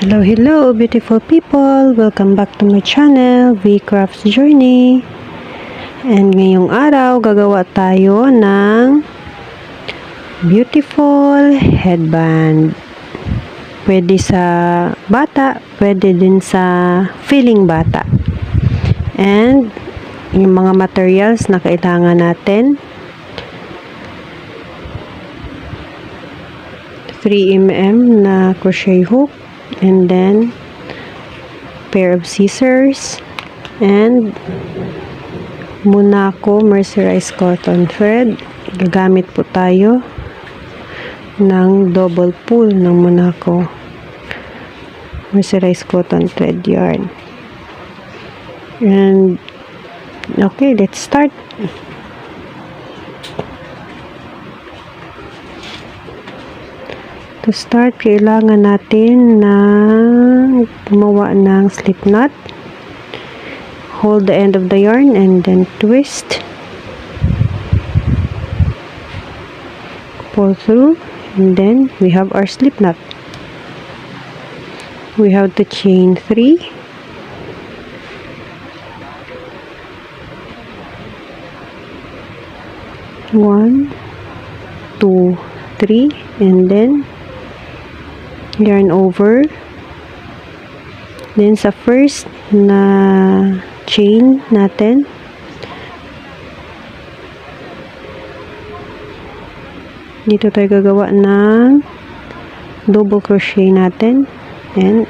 Hello, hello beautiful people! Welcome back to my channel, V Crafts Journey. And ngayong araw, gagawa tayo ng beautiful headband. Pwede sa bata, pwede din sa feeling bata. And yung mga materials na kailangan natin, 3mm na crochet hook, and then pair of scissors, and Monaco mercerized cotton thread. Gagamit po tayo ng double pull ng Monaco mercerized cotton thread yarn. And okay, let's start. To start, kailangan natin na gumawa ng slip knot. Hold the end of the yarn and then twist. Pull through, and then we have our slip knot. We have to chain 3. One, two, three, and then yarn over. Then sa first na chain natin, dito tayo gagawa ng double crochet natin. And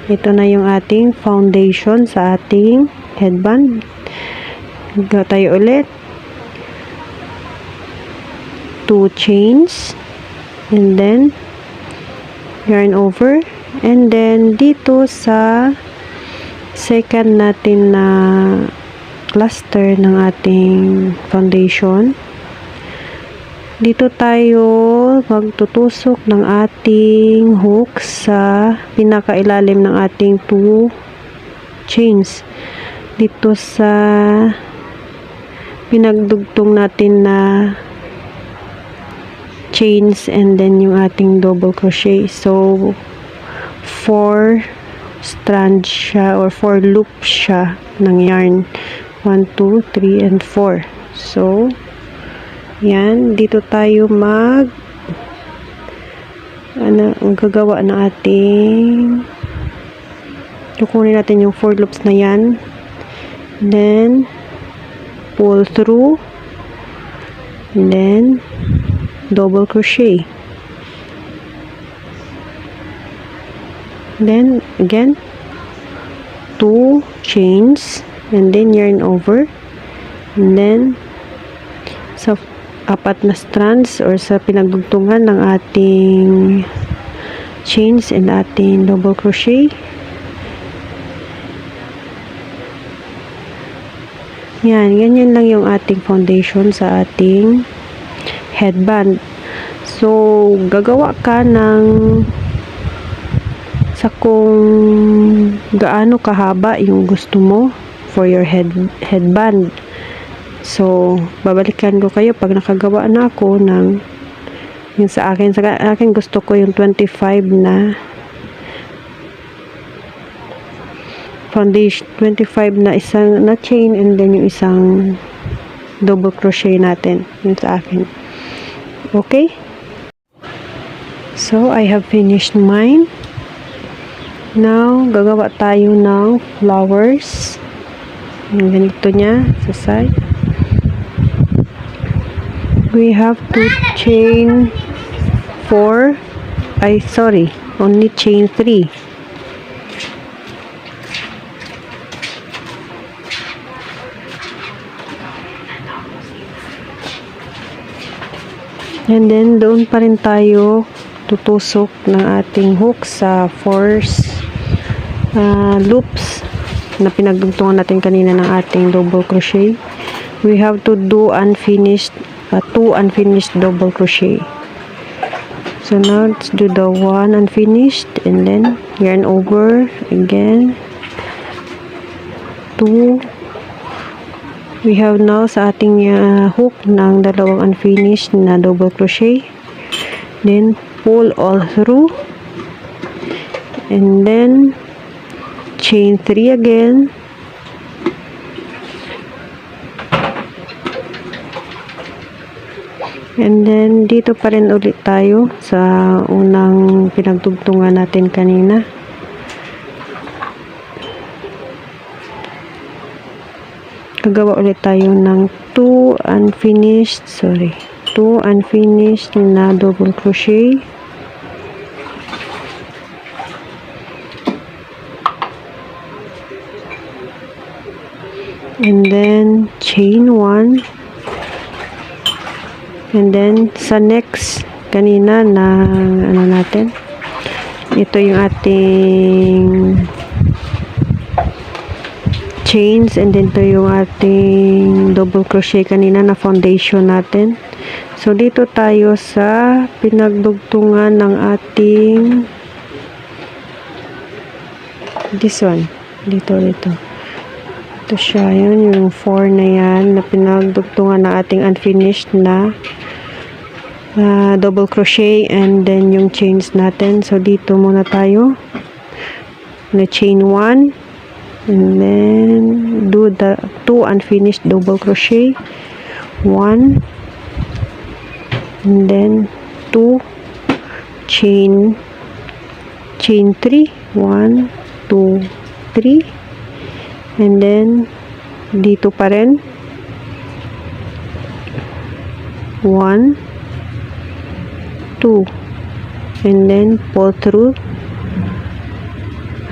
ito na yung ating foundation sa ating headband. Gagawa tayo ulit 2 chains, and then yarn over, and then dito sa second natin na cluster ng ating foundation, dito tayo magtutusok ng ating hook sa pinakailalim ng ating 2 chains dito sa pinagdugtong natin na chains, and then yung ating double crochet. So 4 strands siya, or 4 loops siya ng yarn. 1, 2, 3, and 4. So yan, dito tayo gagawa ng ating, kukunin natin yung 4 loops na yan, then pull through, and then double crochet, then again 2 chains, and then yarn over, and then sa 4 na strands or sa pinagdugtungan ng ating chains and ating double crochet. Yan, ganyan lang yung ating foundation sa ating headband. So gagawa ka ng sa kung gaano kahaba yung gusto mo for your headband. So babalikan ko kayo pag nakagawa na ako ng yung sa akin gusto ko yung 25 na foundation, 25 na isang na chain, and then yung isang double crochet natin, yung sa akin. Okay, so I have finished mine. Now gagawa tayo ng flowers. Yung ganito niya sa side. We have to chain 4. Only chain 3. And then doon pa rin tayo tutusok ng ating hook sa 4 loops na pinagdugtungan natin kanina ng ating double crochet. We have to do 2 unfinished double crochet. So now let's do the 1 unfinished, and then yarn over again 2. We have now sa ating hook ng 2 unfinished na double crochet, then pull all through, and then chain 3 again, and then dito pa rin ulit tayo sa unang pinagtugtungan natin kanina. Gagawa ulit tayo ng 2 unfinished na double crochet. And then chain 1, and then sa next kanina na ano natin, ito yung ating chains, and then ito yung ating double crochet kanina na foundation natin. So dito tayo sa pinagdugtungan ng ating this one, dito ito siya, yun yung 4 na yan na pinagdugtungan ng ating unfinished na double crochet, and then yung chains natin. So dito muna tayo na chain 1, and then do the 2 unfinished double crochet, 1, and then 2 chain 3, 1, 2, 3, and then dito pa rin 1, 2, and then pull through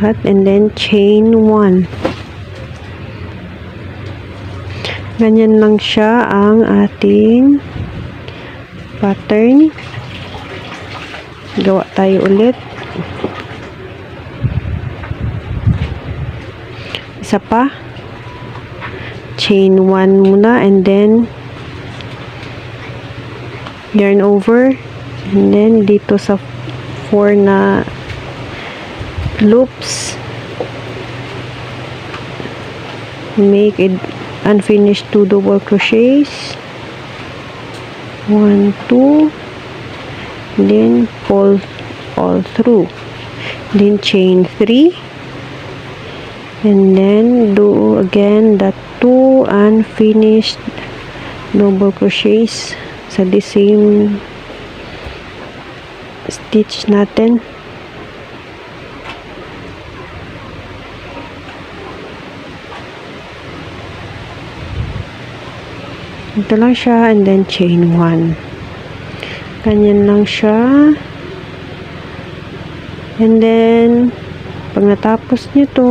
and then chain 1. Ganyan lang siya ang ating pattern. Gawa tayo ulit. Isa pa, chain 1 muna, and then yarn over, and then dito sa 4 na loops, make it unfinished 2 double crochets, 1, 2, then pull all through, then chain 3, and then do again that 2 unfinished double crochets sa the same stitch natin. Ito lang siya, and then chain 1. Ganyan lang siya, and then pag natapos nyo to,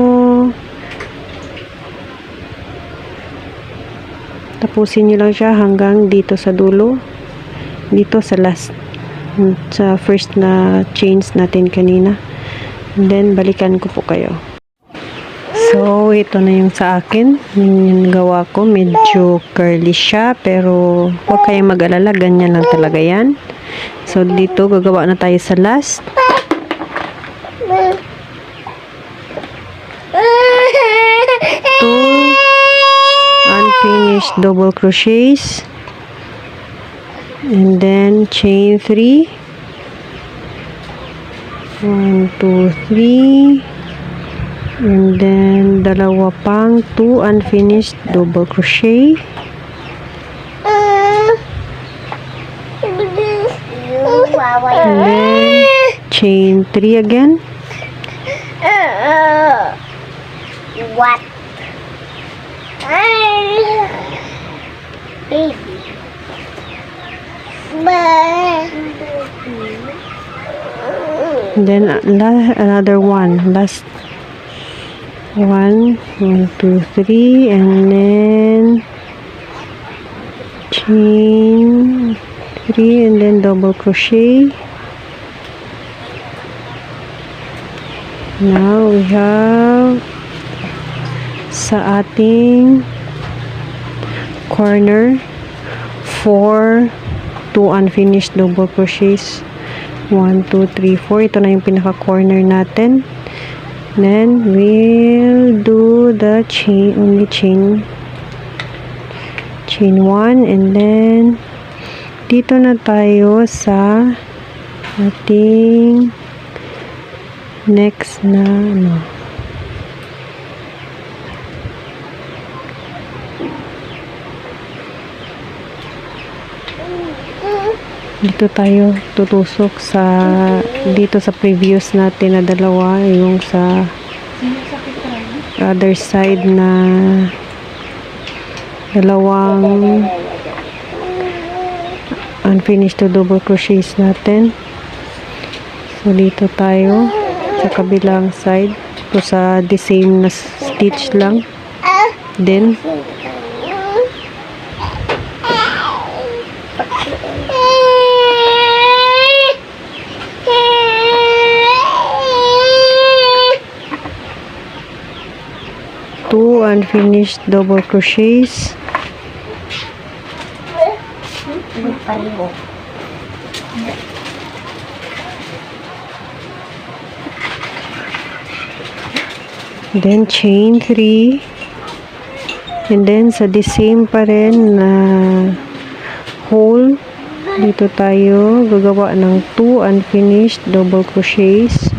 tapusin nyo lang siya hanggang dito sa dulo, dito sa last, sa first na chains natin kanina, and then balikan ko po kayo. So ito na yung sa akin, yung gawa ko, medyo curly siya, pero huwag kayong mag-alala, ganyan lang talaga yan. So dito gagawa na tayo sa last. Unfinished double crochets, and then chain 3, 1, 2, 3, and then dalawa pang 2 unfinished double crochet, and then chain 3 again. What? Baby. And then another one, last 1, 1, 2, 3, and then chain 3, and then double crochet. Now we have sa ating corner 4 2 unfinished double crochets, 1, 2, 3, 4. Ito na yung pinaka corner natin. Then we'll do the chain, only chain 1, and then dito na tayo sa ating next na ano. Dito tayo tutusok sa dito sa previous natin na dalawa, yung sa other side na dalawang unfinished double crochets natin. So dito tayo sa kabilang side, ito sa the same na stitch lang. Then 2 unfinished double crochets, then chain 3, and then sa the same pa rin na hole, dito tayo gagawa ng 2 unfinished double crochets,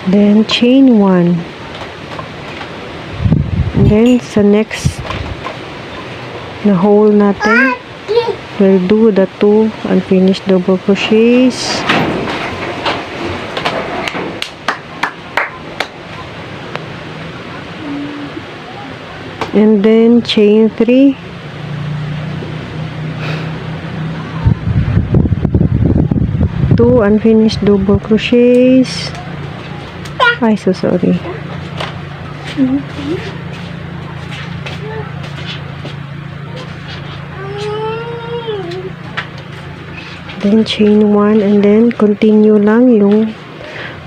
then chain 1, and then sa next na hole natin we'll do the 2 unfinished double crochets, and then chain 3, two unfinished double crochets. Ay, so sorry. Then chain 1, and then continue lang yung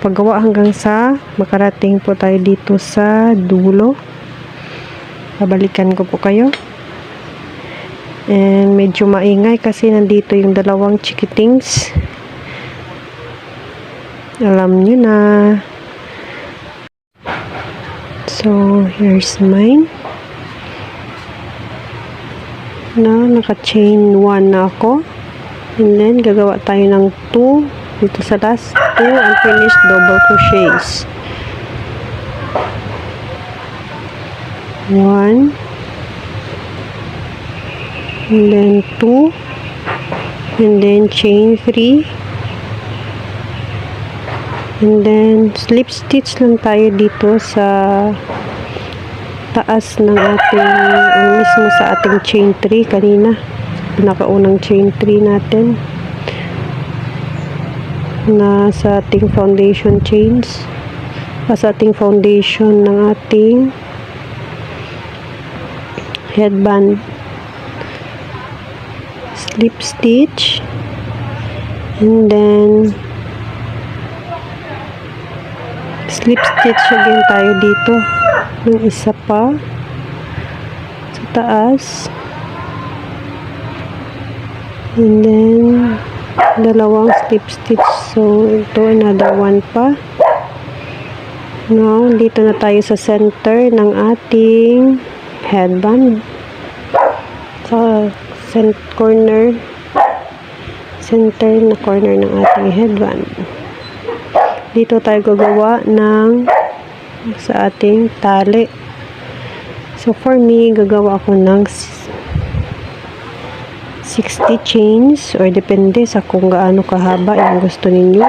paggawa hanggang sa makarating po tayo dito sa dulo. Babalikan ko po kayo. And medyo maingay kasi nandito yung dalawang chikitings. Alam nyo na. So, here's mine. Naka-chain 1 na ako. And then, gagawa tayo ng 2 dito sa last 2 unfinished double crochets. 1, and then 2, and then chain 3, and then slip stitch lang tayo dito sa taas ng ating mismo sa ating chain 3 kanina, pinakaunang chain 3 natin na sa ating foundation chains, sa ating foundation ng ating headband. Slip stitch, and then slip stitch again tayo dito ng isa pa sa taas, and then dalawang slip stitch, so ito another one pa. Now dito na tayo sa center ng ating headband, sa center na corner ng ating headband. Dito tayo gagawa ng sa ating tali. So for me, gagawa ako ng 60 chains, or depende sa kung gaano kahaba yung gusto ninyo.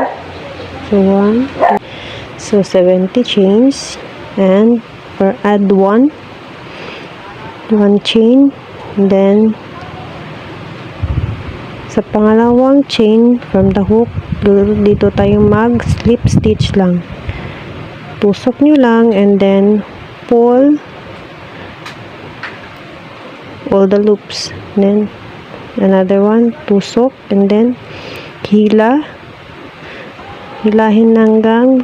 So 70 chains, and or add one chain, and then sa pangalawang chain from the hook, dito tayo mag slip stitch lang, tusok nyo lang, and then pull all the loops, and then another one, tusok, and then hilahin hanggang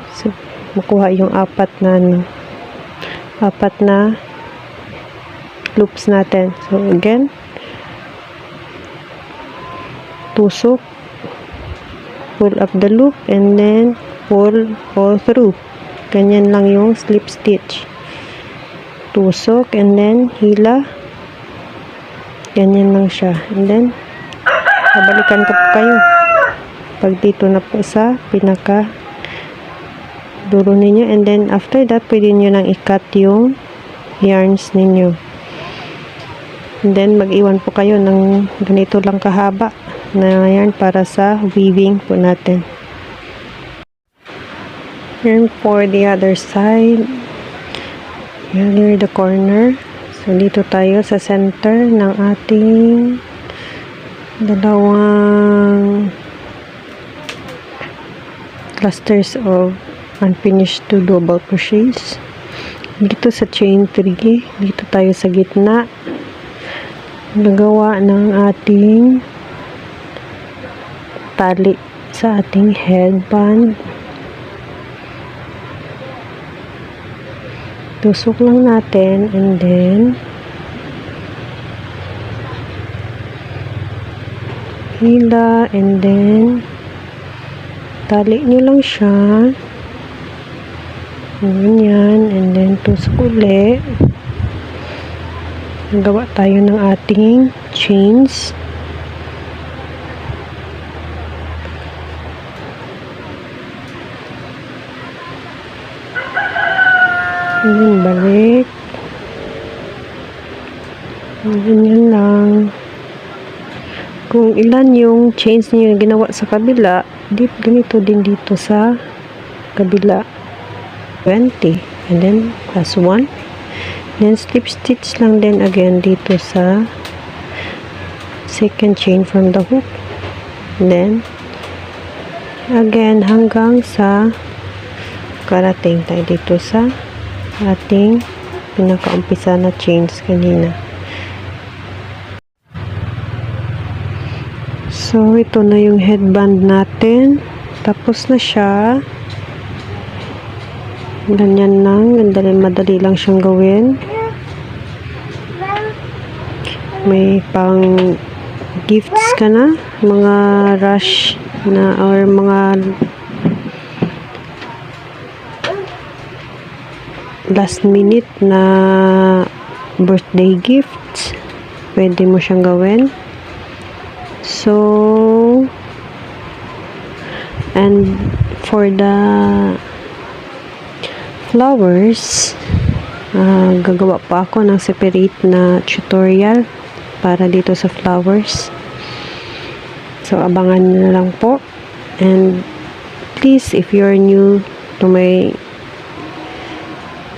makuha yung apat na loops natin. So again, tusok, pull up the loop, and then pull all through. Ganyan lang yung slip stitch. Tusok, and then hila. Ganyan lang siya. And then babalikan ko po kayo pag dito na po sa pinaka dulo ninyo, and then after that pwede nyo nang i-cut yung yarns ninyo, and then mag-iwan po kayo ng ganito lang kahaba na yarn para sa weaving po natin. And for the other side, near the corner, so dito tayo sa center ng ating dalawang clusters of unfinished 2 double crochets. Dito sa chain 3, dito tayo sa gitna nagawa ng ating tali sa ating headband. Tusok lang natin, and then hila, and then tali nyo lang siya ganyan, and then tusok uli. Gawa tayo ng ating chains. And then balik. Ganyan lang. Kung ilan yung chains niyo ginawa sa kabila, ganito din dito sa kabila. 20. And then plus 1. Then slip stitch lang din again dito sa second chain from the hook. And then again hanggang sa karating tayo dito sa ating pinakaumpisa na chains kanina. So ito na yung headband natin, tapos na siya. Ganyan lang, madali lang siyang gawin. May pang gifts ka na, mga rush na or mga last minute na birthday gifts, pwede mo siyang gawin. So, and for the flowers, gagawa pa ako ng separate na tutorial para dito sa flowers. So, abangan nyo na lang po. And please, if you're new to my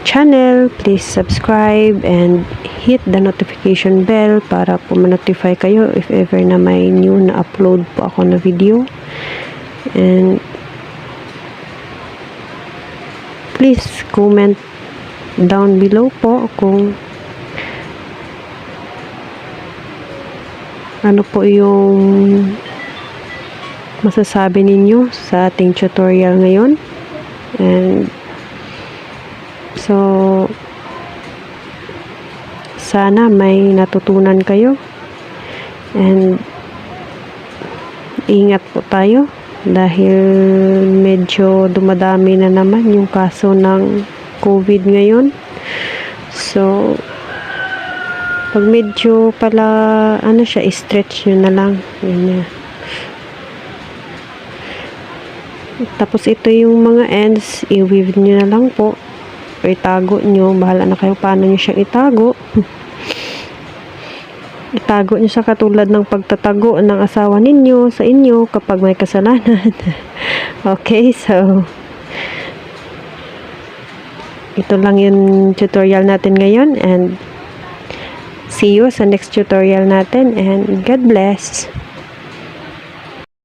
channel, please subscribe and hit the notification bell para po ma-notify kayo if ever na may new na upload po ako na video. And please comment down below po kung ano po yung masasabi ninyo sa ating tutorial ngayon. And so sana may natutunan kayo, and ingat po tayo dahil medyo dumadami na naman yung kaso ng COVID ngayon. So pag medyo pala ano siya, stretch nyo na lang. Ganyan. Tapos ito yung mga ends, i-weave nyo na lang po o itago nyo. Bahala na kayo paano nyo siyang itago. Itago nyo siya katulad ng pagtatago ng asawa ninyo sa inyo kapag may kasalanan. Okay, so ito lang yung tutorial natin ngayon, and see you sa next tutorial natin, and God bless.